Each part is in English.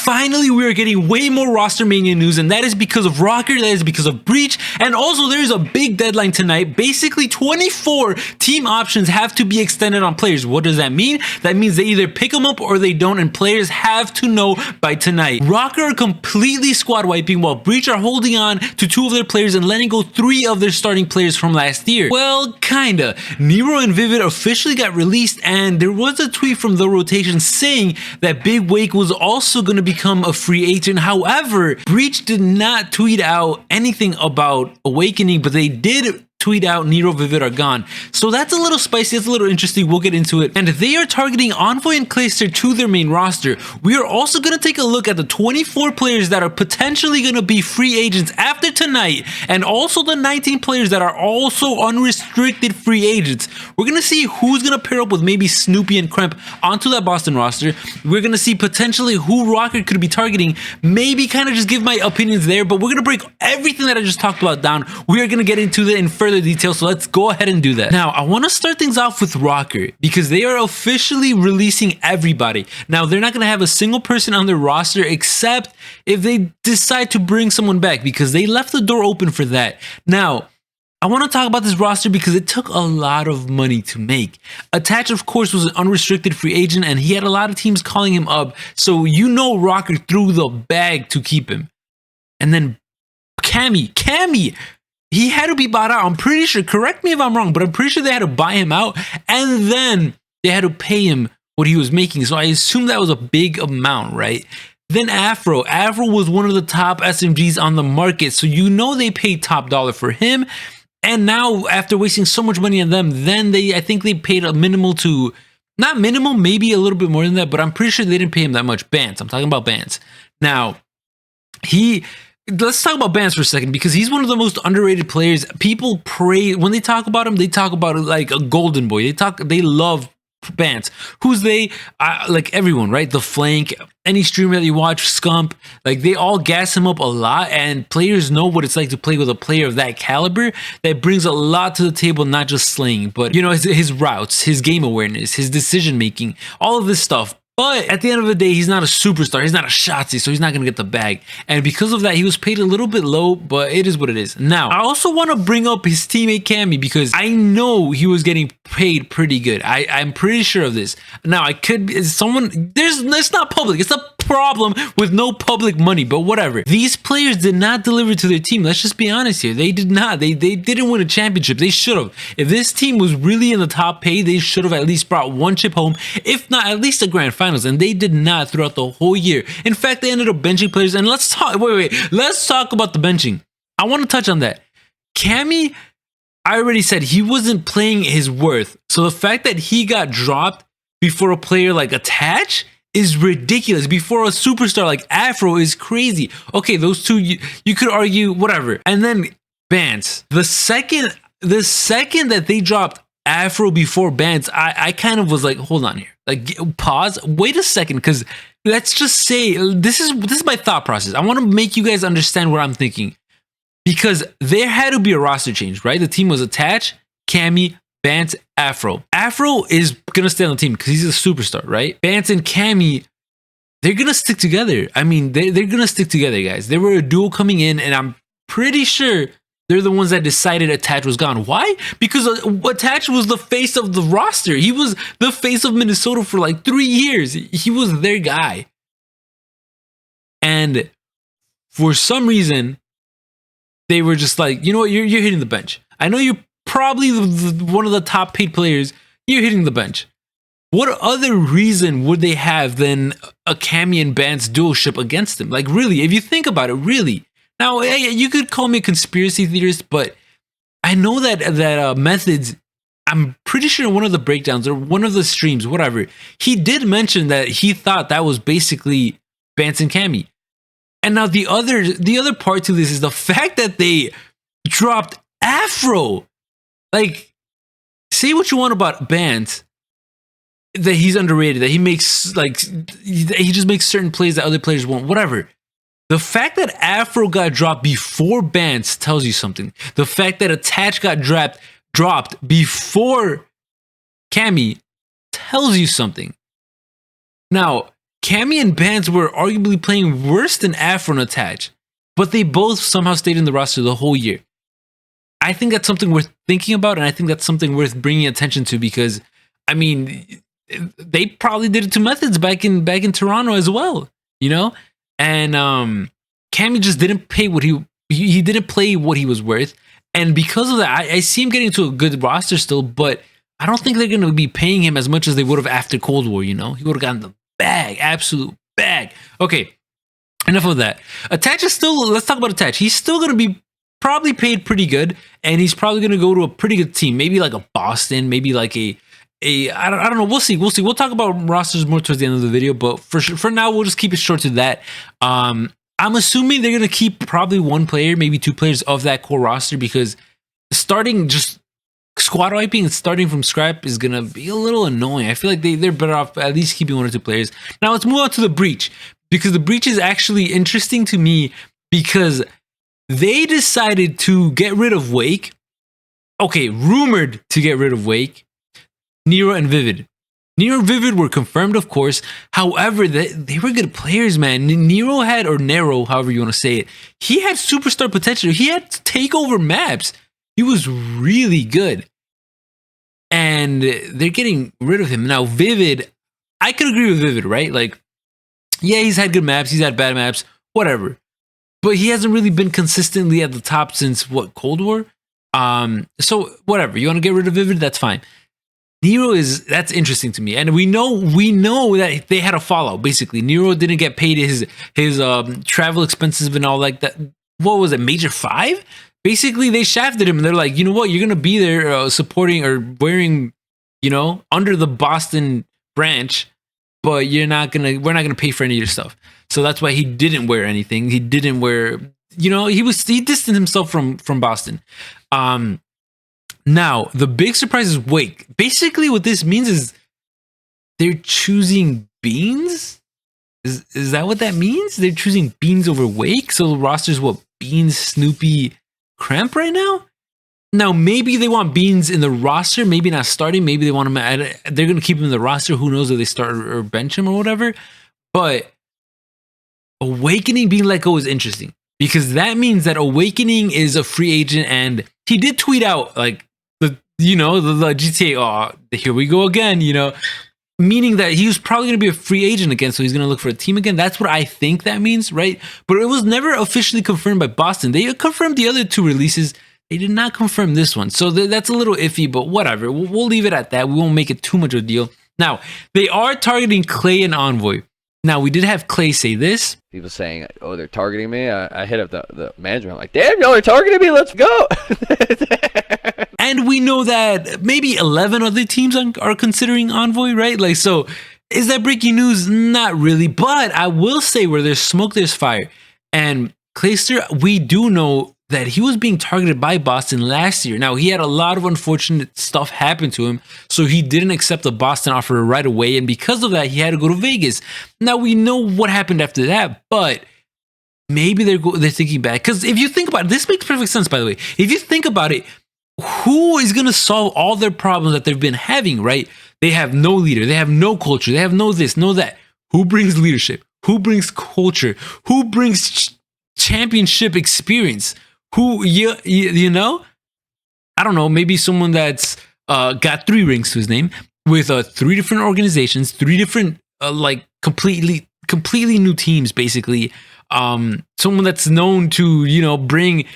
finally we are getting way more Rostermania news, and that is because of RØKKR, that is because of Breach, and also there is a big deadline tonight. Basically 24 team options have to be extended on players. What does that mean? That means they either pick them up or they don't, and players have to know by tonight. RØKKR are completely squad wiping while Breach are holding on to 2 of their players and letting go 3 of their starting players from last year. Well, kinda. Nero and Vivid officially got released, and there was a tweet from the rotation saying that Big Wake was also going to become a free agent. However, Breach did not tweet out anything about Owakening, but they did tweet out Nero, Vivid are gone. So that's a little spicy, it's a little interesting, we'll get into it. And they are targeting Envoy and Clayster to their main roster. We are also going to take a look at the 24 players that are potentially going to be free agents after tonight, and also the 19 players that are also unrestricted free agents. We're going to see who's going to pair up with maybe Snoopy and Kremp onto that Boston roster. We're going to see potentially who RØKKR could be targeting, maybe kind of just give my opinions there, but we're going to break everything that I just talked about down. We are going to get into that in further details, so let's go ahead and do that. Now, I want to start things off with RØKKR because they are officially releasing everybody. Now, they're not going to have a single person on their roster except if they decide to bring someone back, because they left the door open for that. Now, I want to talk about this roster because it took a lot of money to make. Attach, of course, was an unrestricted free agent, and he had a lot of teams calling him up, so you know RØKKR threw the bag to keep him. And then Cammy, he had to be bought out. I'm pretty sure, correct me if I'm wrong, but I'm pretty sure they had to buy him out, and then they had to pay him what he was making. So I assume that was a big amount, right? Then Afro was one of the top SMGs on the market, so you know they paid top dollar for him. And now, after wasting so much money on them, then I think they paid a minimal to, not minimal, maybe a little bit more than that, but I'm pretty sure they didn't pay him that much. Bance, I'm talking about Bance. Now, let's talk about Bance for a second, because he's one of the most underrated players. People praise, when they talk about him, they talk about it like a golden boy. They love Bance. Who's they? Like everyone, right? The Flank, any streamer that you watch, Scump, like they all gas him up a lot, and players know what it's like to play with a player of that caliber that brings a lot to the table, not just slaying, but you know, his routes, his game awareness, his decision making, all of this stuff. But at the end of the day, he's not a superstar. He's not a Shotzzy, so he's not going to get the bag. And because of that, he was paid a little bit low, but it is what it is. Now, I also want to bring up his teammate Cammy, because I know he was getting paid pretty good. I'm pretty sure of this. Now, I could be someone, it's not public. It's a problem with no public money, but whatever. These players did not deliver to their team. Let's just be honest here. They did not. They didn't win a championship. They should have. If this team was really in the top pay, they should have at least brought one chip home, if not at least a grand final. And they did not throughout the whole year. In fact, they ended up benching players. And let's talk, let's talk about the benching. I want to touch on that. Cammy, I already said he wasn't playing his worth. So the fact that he got dropped before a player like Attach is ridiculous. Before a superstar like Afro is crazy. Okay, those two, you could argue whatever. And then Bance, the second that they dropped Afro before Bance, I kind of was like, hold on here, like pause, wait a second, because let's just say this is my thought process. I want to make you guys understand what I'm thinking, because there had to be a roster change, right? The team was Attach, Cammy, Bance, Afro. Afro is gonna stay on the team because he's a superstar, right? Bance and Cammy, they're gonna stick together. I mean, they're gonna stick together, guys. They were a duo coming in, and I'm pretty sure they're the ones that decided Attach was gone. Why? Because Attach was the face of the roster. He was the face of Minnesota for like 3 years. He was their guy. And for some reason, they were just like, you know what, you're hitting the bench. I know you're probably one of the top paid players. You're hitting the bench. What other reason would they have than a Cammy and Bance dualship against them? Like, really, if you think about it, really. Now, you could call me a conspiracy theorist, but I know that Methodz, I'm pretty sure in one of the breakdowns or one of the streams, whatever, he did mention that he thought that was basically Bance and Cammy. And now the other part to this is the fact that they dropped Afro. Like, say what you want about Bance, that he's underrated, that he makes, like, he just makes certain plays that other players won't, whatever. The fact that Afro got dropped before Bance tells you something. The fact that Attach got dropped before Cammy tells you something. Now, Cammy and Bance were arguably playing worse than Afro and Attach, but they both somehow stayed in the roster the whole year. I think that's something worth thinking about, and I think that's something worth bringing attention to because, I mean, they probably did it to Methodz back in Toronto as well, you know? And Cammy just didn't pay what he didn't play what he was worth, and because of that, I see him getting into a good roster still, but I don't think they're going to be paying him as much as they would have after Cold War, you know? He would have gotten the bag, absolute bag. Okay, enough of that. Attach is still, let's talk about Attach. He's still going to be probably paid pretty good, and he's probably going to go to a pretty good team, maybe like a Boston, maybe like a I don't know. We'll see. We'll talk about rosters more towards the end of the video, but for now, we'll just keep it short to that. I'm assuming they're going to keep probably one player, maybe two players of that core roster because starting just squad wiping and starting from scrap is going to be a little annoying. I feel like they're better off at least keeping one or two players. Now let's move on to the breach because the breach is actually interesting to me because they decided to get rid of Wake. Okay, rumored to get rid of Wake, Nero and Vivid. Nero and Vivid were confirmed, of course. However, they were good players, man. Nero had, or Nero, however you want to say it, he had superstar potential. He had takeover maps. He was really good. And they're getting rid of him. Now, Vivid, I could agree with Vivid, right? Like, yeah, he's had good maps. He's had bad maps. Whatever. But he hasn't really been consistently at the top since, what, Cold War? So, whatever. You want to get rid of Vivid? That's fine. Nero that's interesting to me. And we know that they had a fallout, basically. Nero didn't get paid his travel expenses and all like that. What was it, Major 5? Basically, they shafted him and they're like, you know what, you're going to be there supporting or wearing, you know, under the Boston branch, but we're not going to pay for any of your stuff. So that's why he didn't wear anything. He didn't wear, you know, he distanced himself from Boston. Now, the big surprise is Wake. Basically, what this means is they're choosing Beans? Is that what that means? They're choosing Beans over Wake? So the roster's what, Beans, Snoopy, Cramp right now? Now, maybe they want Beans in the roster, maybe not starting, maybe they want him they're going to keep him in the roster, who knows if they start or bench him or whatever. But Owakening being let go is interesting because that means that Owakening is a free agent, and he did tweet out like the GTA, oh, here we go again, you know, meaning that he was probably going to be a free agent again, so he's going to look for a team again. That's what I think that means, right? But it was never officially confirmed by Boston. They confirmed the other two releases. They did not confirm this one. So that's a little iffy, but whatever. We'll leave it at that. We won't make it too much of a deal. Now, they are targeting Clay and Envoy. Now, we did have Clay say this. People saying, oh, they're targeting me. I hit up the manager. I'm like, damn, y'all are targeting me. Let's go. And we know that maybe 11 other teams are considering Envoy, right? Like, so is that breaking news? Not really. But I will say where there's smoke, there's fire. And Clayster, we do know that he was being targeted by Boston last year. Now, he had a lot of unfortunate stuff happen to him, so he didn't accept the Boston offer right away, and because of that, he had to go to Vegas. Now, we know what happened after that, but maybe they're thinking back. Because if you think about it, this makes perfect sense, by the way. If you think about it, who is going to solve all their problems that they've been having, right? They have no leader. They have no culture. They have no this, no that. Who brings leadership? Who brings culture? Who brings championship experience? Who, you know? I don't know, maybe someone that's got 3 rings to his name with 3 different organizations, 3 different, like, completely new teams, basically. Someone that's known to, you know, bring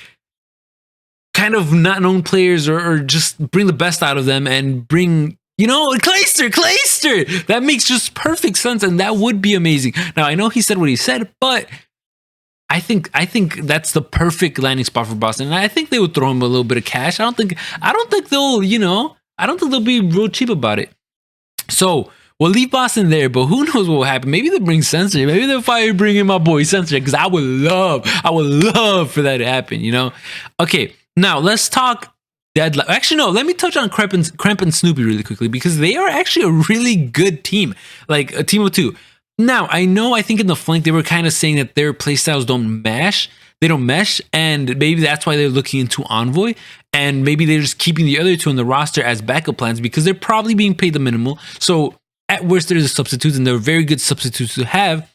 kind of not known players or just bring the best out of them and bring, you know, Clayster. That makes just perfect sense, and that would be amazing. Now, I know he said what he said, but I think that's the perfect landing spot for Boston. And I think they would throw him a little bit of cash. I don't think they'll, you know, I don't think they'll be real cheap about it. So we'll leave Boston there, but who knows what will happen? Maybe they'll bring Sensor. Maybe they'll bring in my boy Sensor, because I would love for that to happen, you know? Okay, now let's talk deadline. Actually, no, let me touch on Cramp and Snoopy really quickly, because they are actually a really good team, like a team of 2. Now, I think in the flank, they were kind of saying that their playstyles don't mesh. They don't mesh, and maybe that's why they're looking into Envoy, and maybe they're just keeping the other 2 on the roster as backup plans because they're probably being paid the minimal. So at worst there's substitutes, and they're very good substitutes to have,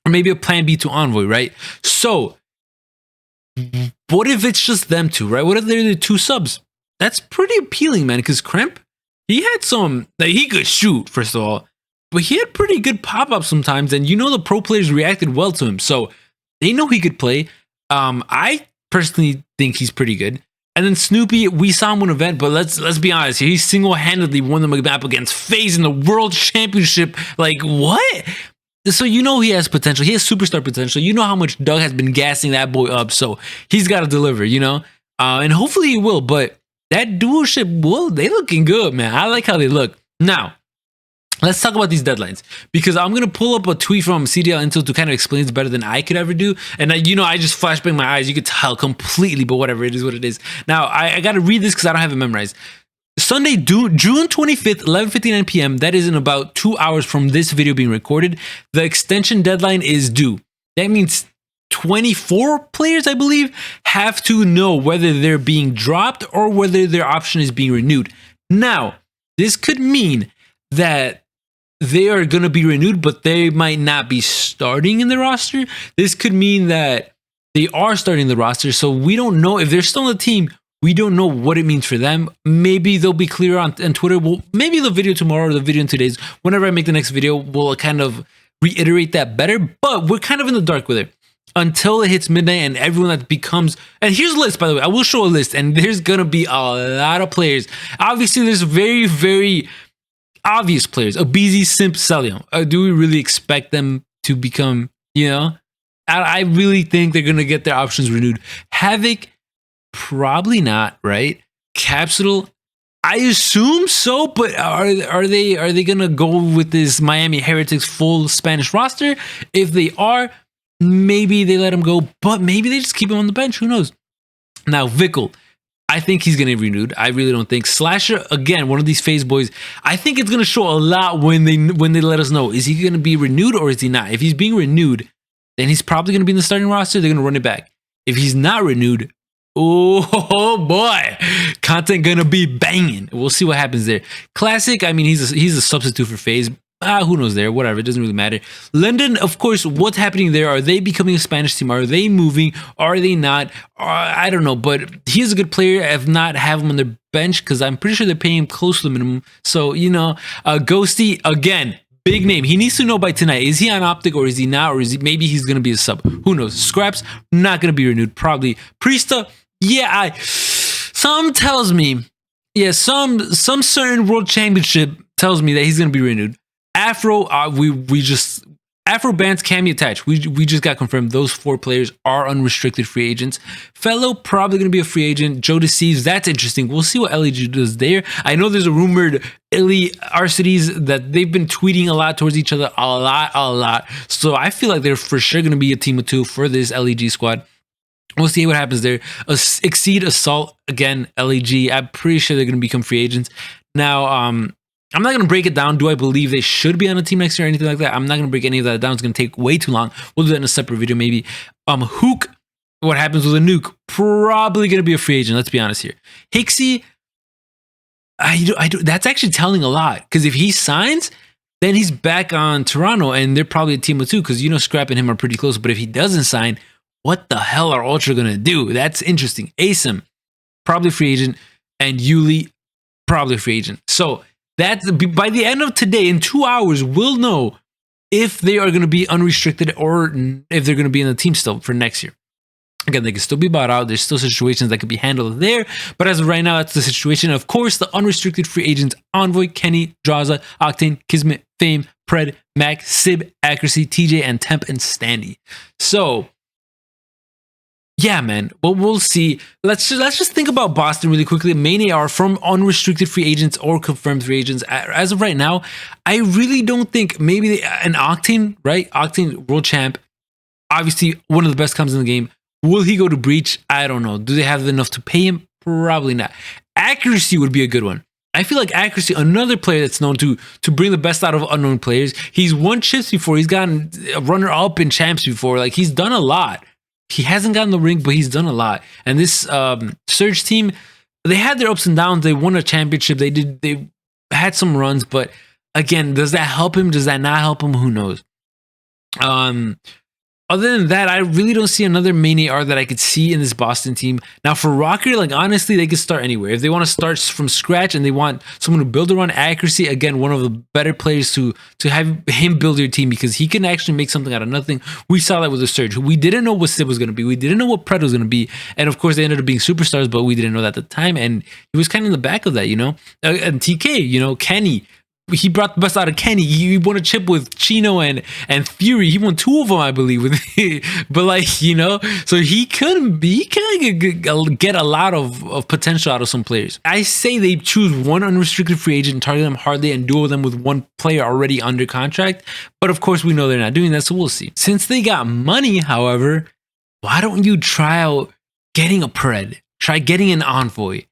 or maybe a plan B to Envoy, right? So what if it's just them two, right? What if they're the two subs? That's pretty appealing, man, because Kremp, he had some, like, he could shoot, first of all, but he had pretty good pop-ups sometimes, and you know the pro players reacted well to him, so they know he could play. I personally think he's pretty good. And then Snoopy, we saw him win an event, but let's be honest, he single-handedly won the map against FaZe in the World Championship. Like, what? So you know he has potential. He has superstar potential. You know how much Doug has been gassing that boy up, so he's got to deliver, you know? And hopefully he will, but that dualship, well, they looking good, man. I like how they look. Now, let's talk about these deadlines, because I'm going to pull up a tweet from CDL Intel to kind of explain it better than I could ever do. And you know, I just flashbang my eyes. You could tell completely, but whatever, it is what it is. Now, I got to read this because I don't have it memorized. Sunday, June 25th, 11:59 p.m. That is in about 2 hours from this video being recorded. The extension deadline is due. That means 24 players, I believe, have to know whether they're being dropped or whether their option is being renewed. Now, this could mean that they are going to be renewed, but they might not be starting in the roster. This could mean that they are starting the roster, so we don't know if they're still on the team. We don't know what it means for them. Maybe they'll be clear on Twitter. Well, maybe the video tomorrow or the video in 2 days, whenever I make the next video, will kind of reiterate that better. But we're kind of in the dark with it until it hits midnight and everyone that becomes. And here's a list, by the way. I will show a list, and there's going to be a lot of players. Obviously, there's very, very obvious players. aBeZy, Simp, Cellium. Do we really expect them to become, you know? I really think they're going to get their options renewed. Havoc, probably not, right? Capsule, I assume so, but are they gonna go with this Miami Heretics full Spanish roster? If they are, maybe they let him go, but maybe they just keep him on the bench. Who knows? Now, Vickle, I think he's gonna be renewed. I really don't think. Slasher, again, one of these FaZe boys. I think it's gonna show a lot when they let us know. Is he gonna be renewed or is he not? If he's being renewed, then he's probably gonna be in the starting roster. They're gonna run it back. If he's not renewed, oh boy, content gonna be banging. We'll see what happens there. Classic, I mean, he's a substitute for FaZe. Who knows there? Whatever, it doesn't really matter. London, of course, what's happening there? Are they becoming a Spanish team? Are they moving? Are they not? I don't know, but he's a good player. If not, have him on their bench because I'm pretty sure they're paying him close to the minimum. So, you know, Ghosty, again, big name. He needs to know by tonight. Is he on OpTic or is he not? Or is he, maybe he's going to be a sub. Who knows? Scraps, not going to be renewed. Probably. Priesta, yeah, some tells me, yeah, some certain world championship tells me that he's going to be renewed. Afro, Afro, Bance, Cammy, Attach. We just got confirmed. Those 4 players are unrestricted free agents. Fellow, probably going to be a free agent. JoeDeceives, that's interesting. We'll see what iLLeY does there. I know there's a rumored iLLeY Arcitys that they've been tweeting a lot towards each other. A lot. So I feel like they're for sure going to be a team of 2 for this iLLeY squad. We'll see what happens there. Exceed, Assault, again, iLLeY. I'm pretty sure they're going to become free agents. Now, I'm not going to break it down. Do I believe they should be on a team next year or anything like that? I'm not going to break any of that down. It's going to take way too long. We'll do that in a separate video maybe. Huke, what happens with a nuke? Probably going to be a free agent. Let's be honest here. Hixie, that's actually telling a lot. Because if he signs, then he's back on Toronto and they're probably a team of 2 because, you know, Scrap and him are pretty close. But if he doesn't sign, what the hell are Ultra going to do? That's interesting. Asim, probably free agent. And iLLeY, probably free agent. So that's by the end of today, in 2 hours, we'll know if they are going to be unrestricted or if they're going to be in the team still for next year. Again, they can still be bought out. There's still situations that could be handled there. But as of right now, that's the situation. Of course, the unrestricted free agents, Envoy, Kenny, Drazah, Octane, Kismet, Fame, Pred, Mack, Sib, Accuracy, TJ, and Temp, and Standy. So, yeah, man. Well, we'll see. Let's just think about Boston really quickly. Main AR from unrestricted free agents or confirmed free agents. As of right now, I really don't think maybe an Octane, right? Octane world champ. Obviously, one of the best comes in the game. Will he go to Breach? I don't know. Do they have enough to pay him? Probably not. Accuracy would be a good one. I feel like Accuracy, another player that's known to bring the best out of unknown players. He's won chips before. He's gotten a runner-up in champs before. Like, he's done a lot. He hasn't gotten the ring, but he's done a lot. And this Surge team, they had their ups and downs. They won a championship. They had some runs, but Again, does that help him? Does that not help him? Who knows? Other than that, I really don't see another main AR that I could see in this Boston team. Now for Rokkr, like honestly, they could start anywhere. If they want to start from scratch and they want someone to build around accuracy, again, one of the better players to have him build your team because he can actually make something out of nothing. We saw that with the Surge. We didn't know what Sib was going to be. We didn't know what Pred was going to be. And of course, they ended up being superstars, but we didn't know that at the time. And he was kind of in the back of that, you know? And TK, you know, Kenny. He brought the best out of Kenny. He won a chip with Chino and Fury. He won 2 of them, I believe. With but like, you know, so he could get a lot of potential out of some players. I say they choose one unrestricted free agent, target them hardly, and duel them with one player already under contract. But of course, we know they're not doing that, so we'll see. Since they got money, however, why don't you try out getting a Pred? Try getting an Envoy.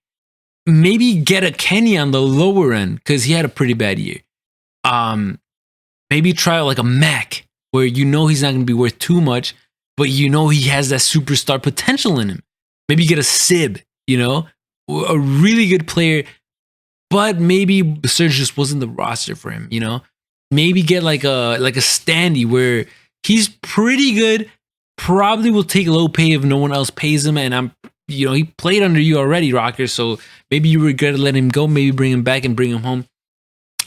Maybe get a Kenny on the lower end because he had a pretty bad year. Maybe try like a Mack where you know he's not going to be worth too much, but you know he has that superstar potential in him. Maybe get a Sib, you know, a really good player, but maybe Surge just wasn't the roster for him, you know. Maybe get like a Standy where he's pretty good, probably will take low pay if no one else pays him, and you know, he played under you already, Rokkr, so maybe you regret letting him go, maybe bring him back and bring him home.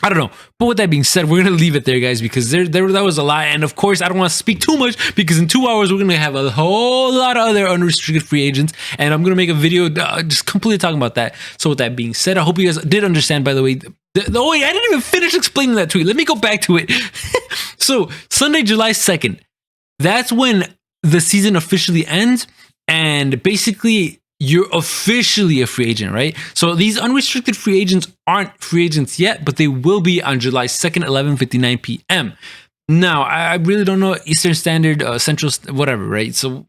I don't know. But with that being said, we're going to leave it there, guys, because that was a lot. And of course, I don't want to speak too much because in 2 hours, we're going to have a whole lot of other unrestricted free agents. And I'm going to make a video just completely talking about that. So with that being said, I hope you guys did understand, by the way. Oh, wait, I didn't even finish explaining that tweet. Let me go back to it. So Sunday, July 2nd, that's when the season officially ends. And basically, you're officially a free agent, right? So these unrestricted free agents aren't free agents yet, but they will be on July 2nd, 11:59 p.m. Now, I really don't know Eastern Standard, Central, whatever, right? So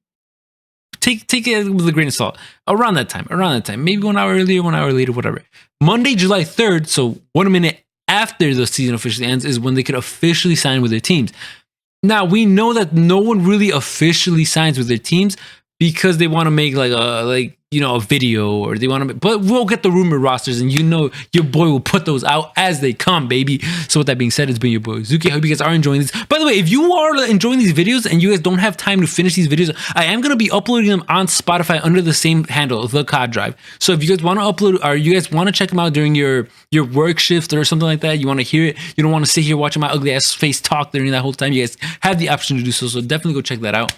take it with a grain of salt. Around that time, maybe 1 hour earlier, 1 hour later, whatever. Monday, July 3rd, so 1 minute after the season officially ends, is when they could officially sign with their teams. Now, we know that no one really officially signs with their teams, because they want to make like a video, or they want to, but we'll get the rumor rosters, and you know your boy will put those out as they come, baby. So with that being said, it's been your boy Zuki. I hope you guys are enjoying this. By the way, if you are enjoying these videos and you guys don't have time to finish these videos, I am going to be uploading them on Spotify under the same handle, the COD Drive. So if you guys want to upload, or you guys want to check them out during your work shift or something like that, you want to hear it, you don't want to sit here watching my ugly ass face talk during that whole time, you guys have the option to do so. So definitely go check that out.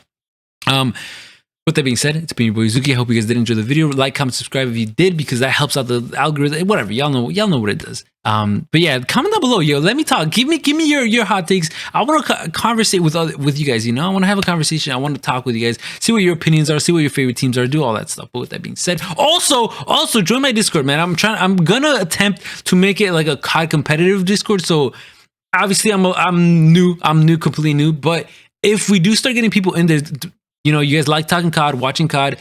With that being said, it's been your boy Zuki. I hope you guys did enjoy the video. Like, comment, subscribe if you did, because that helps out the algorithm. Whatever, y'all know what it does. But yeah, comment down below, yo. Let me talk. Give me your hot takes. I want to conversate with you guys. You know, I want to have a conversation. I want to talk with you guys. See what your opinions are. See what your favorite teams are. Do all that stuff. But with that being said, also join my Discord, man. I'm gonna attempt to make it like a COD competitive Discord. So obviously, I'm new, completely new. But if we do start getting people in there, you know, you guys like talking COD, watching COD,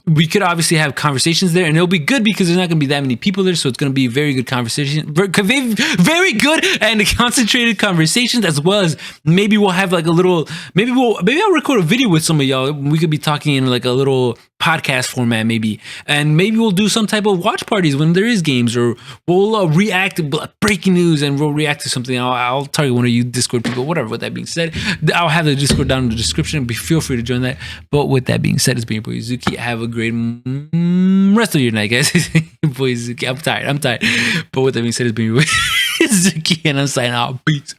we could obviously have conversations there, and it'll be good because there's not going to be that many people there, so it's going to be very good conversation, very good and concentrated conversations, as well as maybe we'll have like a little, maybe I'll record a video with some of y'all. We could be talking in like a little podcast format, maybe, and maybe we'll do some type of watch parties when there is games, or we'll react to breaking news, and we'll react to something. I'll target one of you Discord people, whatever. With that being said, I'll have the Discord down in the description. Feel free to join that. But with that being said, it's been your boy Zuki. Have a great rest of your night, guys. Boy Zuki, I'm tired. But with that being said, it's been your boy Zuki, and I'm signing out. Peace.